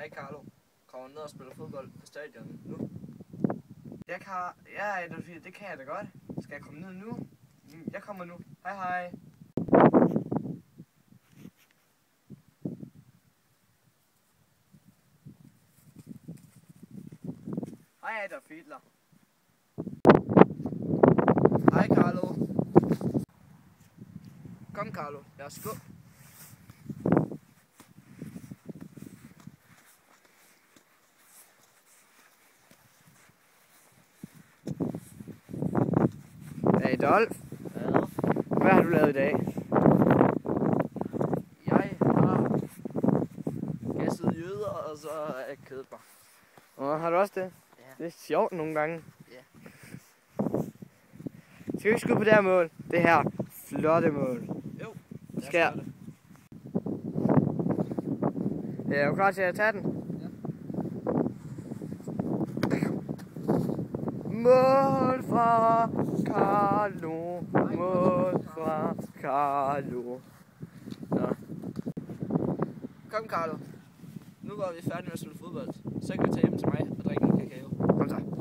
Hej Carlo. Kommer ned og spiller fodbold på stadion nu? Ja, det kan jeg da godt. Skal jeg komme ned nu? Jeg kommer nu. Hej hej. Hej Adolf Hitler. Hej Carlo. Kom Carlo, lad os gå. Adolf, hvad har du lavet i dag? Jeg har gasset jøder, og så har jeg kædet mig. Har du også det? Ja. Det er sjovt nogle gange. Ja. Skal vi ikke skyde på det her mål? Det her flotte mål. Jo, skal jeg? Er du klar til at tage den? Ja. Mål fra Carlo. Mål fra Carlo. Nå. Kom Carlo. Nu går vi færdig med at spille fodbold. Så kan vi tage hjem til mig og drikke en kakao. Kom så.